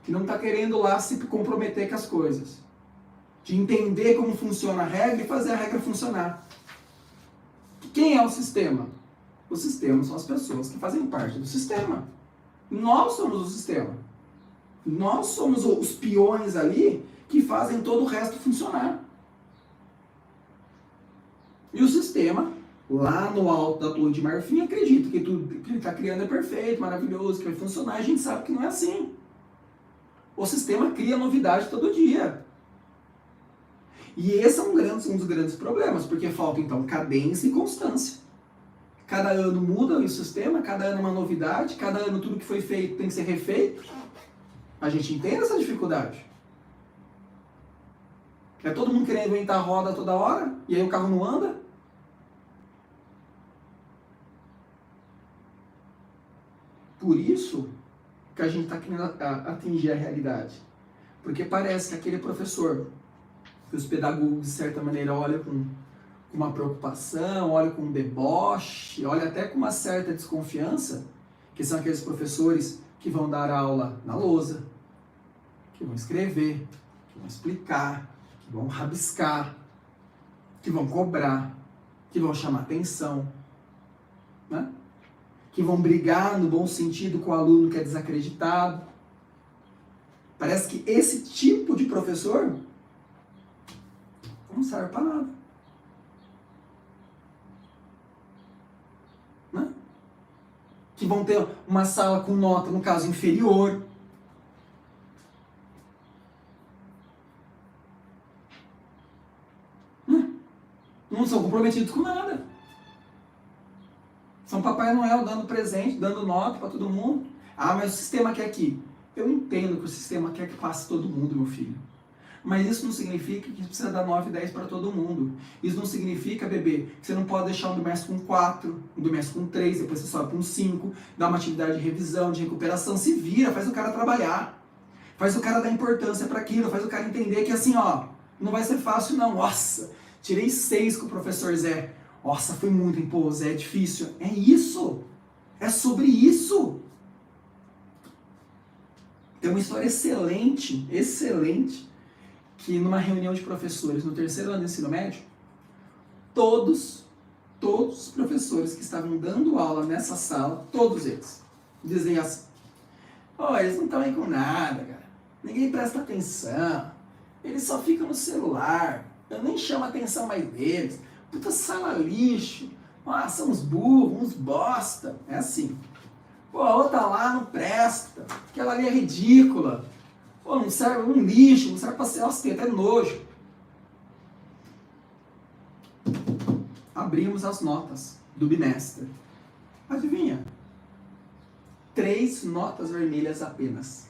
Que não tá querendo lá se comprometer com as coisas. De entender como funciona a regra e fazer a regra funcionar. Quem é o sistema? O sistema são as pessoas que fazem parte do sistema. Nós somos o sistema. Nós somos os peões ali que fazem todo o resto funcionar. E o sistema, lá no alto da Torre de Marfim, acredita que tudo que ele está criando é perfeito, maravilhoso, que vai funcionar. A gente sabe que não é assim. O sistema cria novidade todo dia. E esse é um dos grandes problemas, porque falta, então, cadência e constância. Cada ano muda o sistema, cada ano é uma novidade, cada ano tudo que foi feito tem que ser refeito. A gente entende essa dificuldade. É todo mundo querendo inventar a roda toda hora, e aí o carro não anda. Por isso que a gente está querendo atingir a realidade. Porque parece que aquele professor, que os pedagogos, de certa maneira, olham com uma preocupação, olham com um deboche, olham até com uma certa desconfiança, que são aqueles professores que vão dar aula na lousa, que vão escrever, que vão explicar, que vão rabiscar, que vão cobrar, que vão chamar atenção, né? Que vão brigar no bom sentido com o aluno que é desacreditado. Parece que esse tipo de professor não serve para nada. Né? Que vão ter uma sala com nota, no caso, inferior. Não são comprometidos com nada. São Papai Noel dando presente, dando nota para todo mundo. Ah, mas o sistema quer que... Eu entendo que o sistema quer que passe todo mundo, meu filho. Mas isso não significa que precisa dar 9 e 10 para todo mundo. Isso não significa, bebê, que você não pode deixar um doméstic com 4, um doméstic com 3, depois você sobe para um 5, dá uma atividade de revisão, de recuperação, se vira, faz o cara trabalhar. Faz o cara dar importância para aquilo, faz o cara entender que assim, ó, não vai ser fácil não. Nossa, tirei 6 com o professor Zé. Nossa, foi muito, hein, pô, Zé, é difícil. É isso. É sobre isso. Tem uma história excelente, que numa reunião de professores no 3º ano do ensino médio, todos os professores que estavam dando aula nessa sala, todos eles, diziam assim, eles não estão aí com nada, cara. Ninguém presta atenção. Eles só ficam no celular. Eu nem chamo a atenção mais deles. Puta sala lixo. São uns burros, uns bosta. É assim. Pô, a outra lá não presta. Aquela ali é ridícula. Pô, não serve, um lixo, não serve pra ser, nossa, tem até nojo. Abrimos as notas do bimestre. Adivinha? 3 notas vermelhas apenas.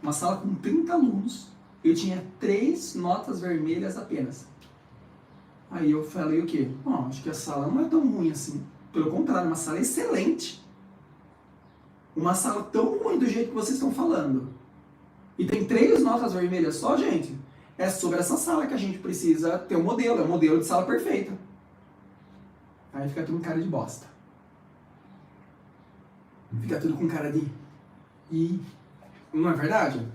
Uma sala com 30 alunos. Eu tinha 3 notas vermelhas apenas. Aí eu falei o quê? Acho que a sala não é tão ruim assim. Pelo contrário, uma sala excelente. Uma sala tão ruim do jeito que vocês estão falando. E tem 3 notas vermelhas só, gente. É sobre essa sala que a gente precisa ter um modelo. É um modelo de sala perfeita. Aí fica tudo com cara de bosta. Fica tudo com cara de... E não é verdade?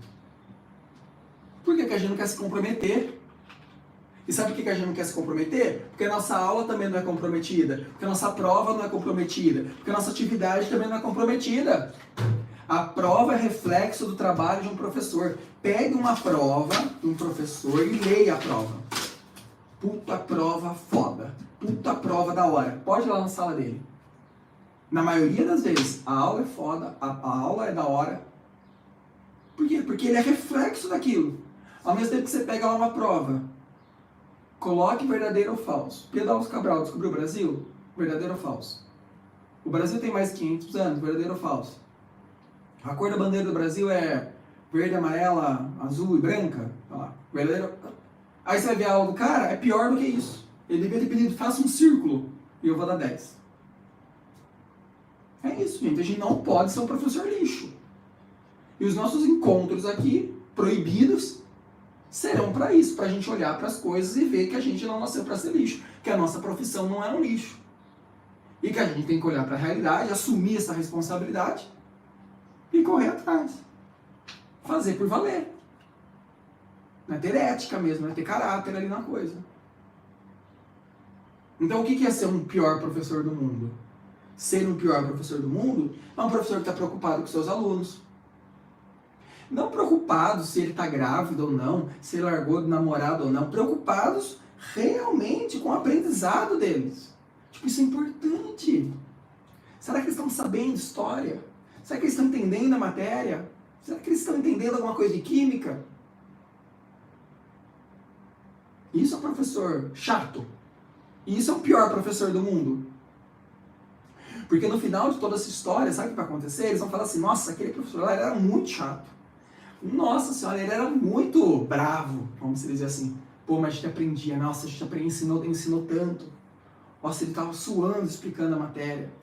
Por que a gente não quer se comprometer? E sabe por que a gente não quer se comprometer? Porque a nossa aula também não é comprometida. Porque a nossa prova não é comprometida. Porque a nossa atividade também não é comprometida. A prova é reflexo do trabalho de um professor. Pegue uma prova de um professor e leia a prova. Puta prova foda. Puta prova da hora. Pode ir lá na sala dele. Na maioria das vezes, a aula é foda, a aula é da hora. Por quê? Porque ele é reflexo daquilo. Ao mesmo tempo que você pega lá uma prova, coloque verdadeiro ou falso. Pedro Cabral descobriu o Brasil? Verdadeiro ou falso? O Brasil tem mais de 500 anos, verdadeiro ou falso? A cor da bandeira do Brasil é verde, amarela, azul e branca? Olha lá. Verdadeiro. Aí você vai ver a aula do cara, é pior do que isso. Ele devia ter pedido, faça um círculo, e eu vou dar 10. É isso, gente. A gente não pode ser um professor lixo. E os nossos encontros aqui, proibidos, serão para isso, para a gente olhar para as coisas e ver que a gente não nasceu para ser lixo, que a nossa profissão não é um lixo. E que a gente tem que olhar para a realidade, assumir essa responsabilidade e correr atrás. Fazer por valer. Não é ter ética mesmo, não é ter caráter ali na coisa. Então o que é ser um pior professor do mundo? Ser um pior professor do mundo é um professor que está preocupado com seus alunos. Não preocupados se ele está grávido ou não, se ele largou do namorado ou não. Preocupados realmente com o aprendizado deles. Tipo, isso é importante. Será que eles estão sabendo história? Será que eles estão entendendo a matéria? Será que eles estão entendendo alguma coisa de química? Isso é um professor chato. E isso é o pior professor do mundo. Porque no final de toda essa história, sabe o que vai acontecer? Eles vão falar assim, nossa, aquele professor lá era muito chato. Nossa senhora, ele era muito bravo, vamos dizer assim. Pô, mas a gente aprendia, nossa, a gente ensinou tanto. Nossa, ele estava suando explicando a matéria.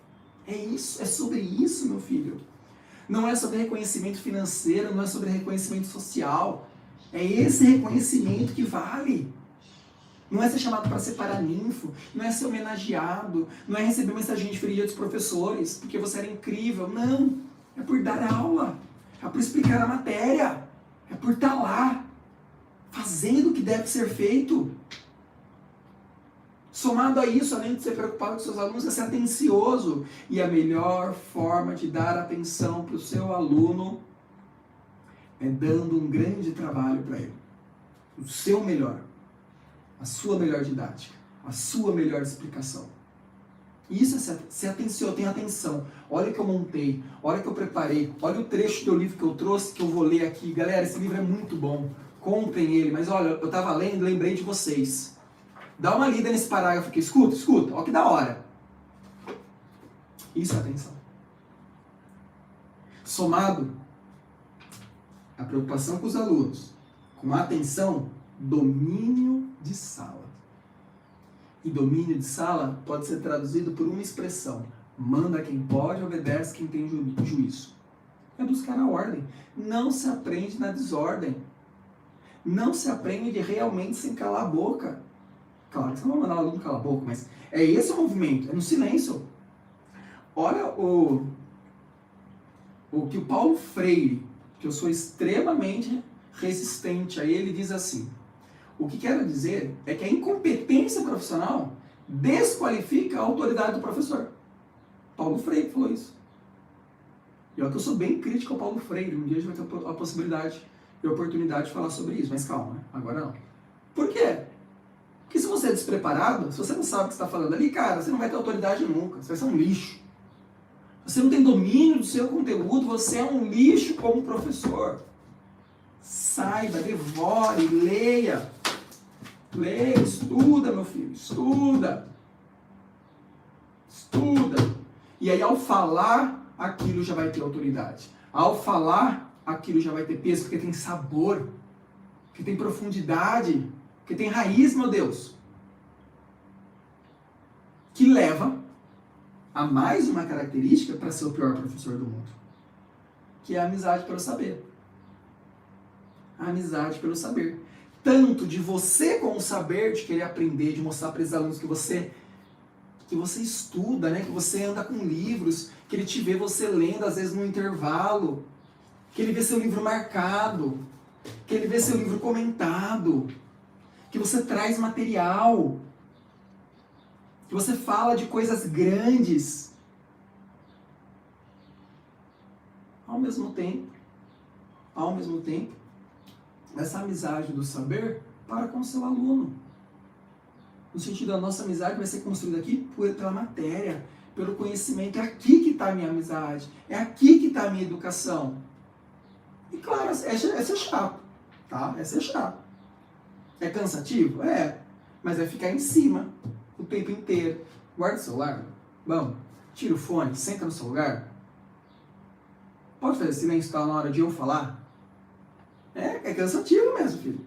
É isso, é sobre isso, meu filho. Não é sobre reconhecimento financeiro, não é sobre reconhecimento social. É esse reconhecimento que vale. Não é ser chamado para ser paraninfo, não é ser homenageado, não é receber mensagem de feliz dia dos professores, porque você era incrível. Não, é por dar aula, é por explicar a matéria, é por estar lá, fazendo o que deve ser feito. Somado a isso, além de ser preocupado com seus alunos, é ser atencioso. E a melhor forma de dar atenção para o seu aluno é dando um grande trabalho para ele. O seu melhor. A sua melhor didática, a sua melhor explicação. Isso é ser atencioso, tenha atenção. Olha o que eu montei, olha o que eu preparei, olha o trecho do livro que eu trouxe, que eu vou ler aqui. Galera, esse livro é muito bom, comprem ele. Mas olha, eu estava lendo, lembrei de vocês. Dá uma lida nesse parágrafo aqui, escuta, olha que da hora. Isso é atenção. Somado a preocupação com os alunos, com a atenção, domínio de sala. E domínio de sala pode ser traduzido por uma expressão: manda quem pode, obedece quem tem juízo. É buscar a ordem. Não se aprende na desordem. Não se aprende realmente sem calar a boca. Claro que você não vai mandar o aluno calar a boca, mas é esse o movimento, é no silêncio. Olha o que o Paulo Freire, que eu sou extremamente resistente a ele, diz assim: o que quero dizer é que a incompetência profissional desqualifica a autoridade do professor. Paulo Freire falou isso. E olha que eu sou bem crítico ao Paulo Freire. Um dia a gente vai ter a possibilidade e a oportunidade de falar sobre isso. Mas calma, né? Agora não. Por quê? Porque se você é despreparado, se você não sabe o que você está falando ali, cara, você não vai ter autoridade nunca. Você vai ser um lixo. Se você não tem domínio do seu conteúdo, você é um lixo como professor. Saiba, devore, leia. Leia, estuda, meu filho, estuda. Estuda. E aí, ao falar, aquilo já vai ter autoridade. Ao falar, aquilo já vai ter peso, porque tem sabor, porque tem profundidade, porque tem raiz, meu Deus. Que leva a mais uma característica para ser o pior professor do mundo, que é a amizade pelo saber. A amizade pelo saber. Tanto de você com o saber, de querer aprender, de mostrar para os alunos que você estuda, né? Que você anda com livros, que ele te vê você lendo, às vezes no intervalo, que ele vê seu livro marcado, que ele vê seu livro comentado, que você traz material, que você fala de coisas grandes. Ao mesmo tempo, essa amizade do saber para com o seu aluno. No sentido da nossa amizade vai ser construída aqui pela matéria, pelo conhecimento. É aqui que está a minha amizade. É aqui que está a minha educação. E claro, essa é chato. Tá? Essa é chato. É cansativo? É. Mas é ficar em cima o tempo inteiro. Guarda o celular. Vamos. Tira o fone. Senta no seu lugar. Pode fazer silêncio, tá na hora de eu falar? É cansativo mesmo, filho.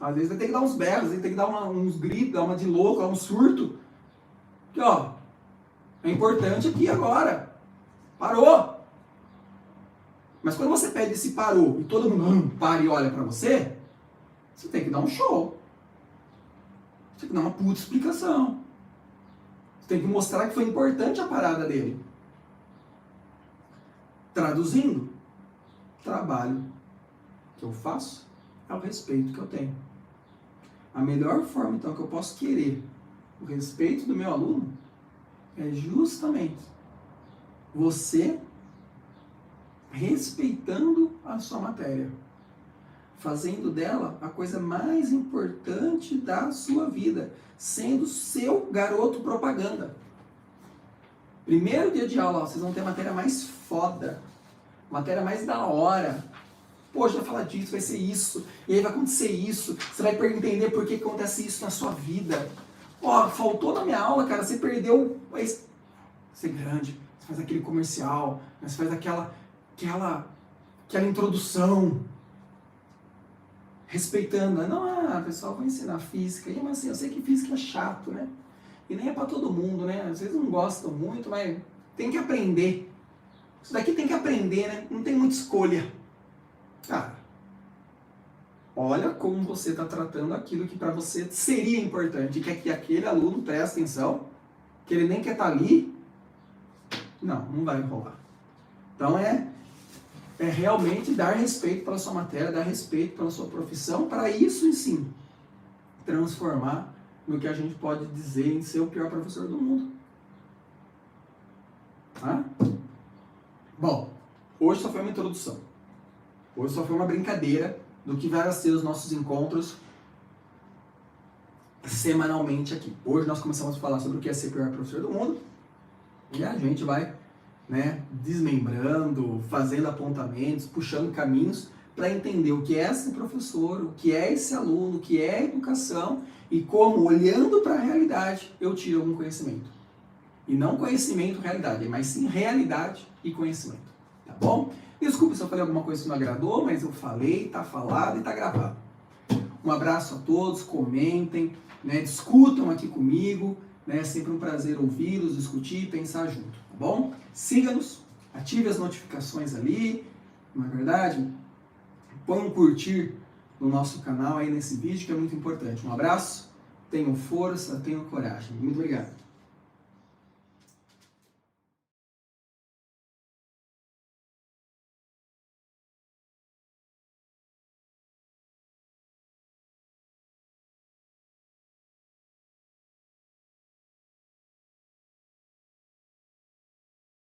Às vezes vai ter que dar uns berros, vai ter que dar uns gritos, dar uma de louco, dar um surto. Porque, ó, é importante aqui agora. Parou. Mas quando você pede esse parou e todo mundo para e olha pra você, você tem que dar um show. Você tem que dar uma puta explicação. Você tem que mostrar que foi importante a parada dele. Traduzindo, trabalho que eu faço é o respeito que eu tenho. A melhor forma, então, que eu posso querer o respeito do meu aluno é justamente você respeitando a sua matéria, fazendo dela a coisa mais importante da sua vida, sendo seu garoto propaganda. Primeiro dia de aula, ó, vocês vão ter a matéria mais foda, matéria mais da hora. Poxa, vai falar disso, vai ser isso, e aí vai acontecer isso, você vai entender por que acontece isso na sua vida. Ó, faltou na minha aula, cara, você perdeu, mas você é grande, você faz aquele comercial, você faz aquela introdução, respeitando, não, pessoal, vou ensinar física, mas assim, eu sei que física é chato, né? E nem é pra todo mundo, né? Às vezes não gostam muito, mas tem que aprender. Isso daqui tem que aprender, né? Não tem muita escolha. Cara, olha como você está tratando aquilo que para você seria importante, que é que aquele aluno preste atenção, que ele nem quer estar ali. Não vai rolar. Então é realmente dar respeito pela sua matéria, dar respeito pela sua profissão, para isso em si transformar no que a gente pode dizer em ser o pior professor do mundo. Tá? Bom, hoje só foi uma introdução. Hoje só foi uma brincadeira do que vai ser os nossos encontros semanalmente aqui. Hoje nós começamos a falar sobre o que é ser o pior professor do mundo e a gente vai, né, desmembrando, fazendo apontamentos, puxando caminhos para entender o que é ser professor, o que é esse aluno, o que é educação e como, olhando para a realidade, eu tiro algum conhecimento. E não conhecimento, realidade, mas sim realidade e conhecimento. Tá bom? Desculpa se eu falei alguma coisa que não agradou, mas eu falei, tá falado e tá gravado. Um abraço a todos, comentem, né, discutam aqui comigo, né, é sempre um prazer ouvi-los, discutir e pensar junto, tá bom? Siga-nos, ative as notificações ali, não é verdade? Põe um curtir no nosso canal aí nesse vídeo que é muito importante. Um abraço, tenham força, tenham coragem. Muito obrigado.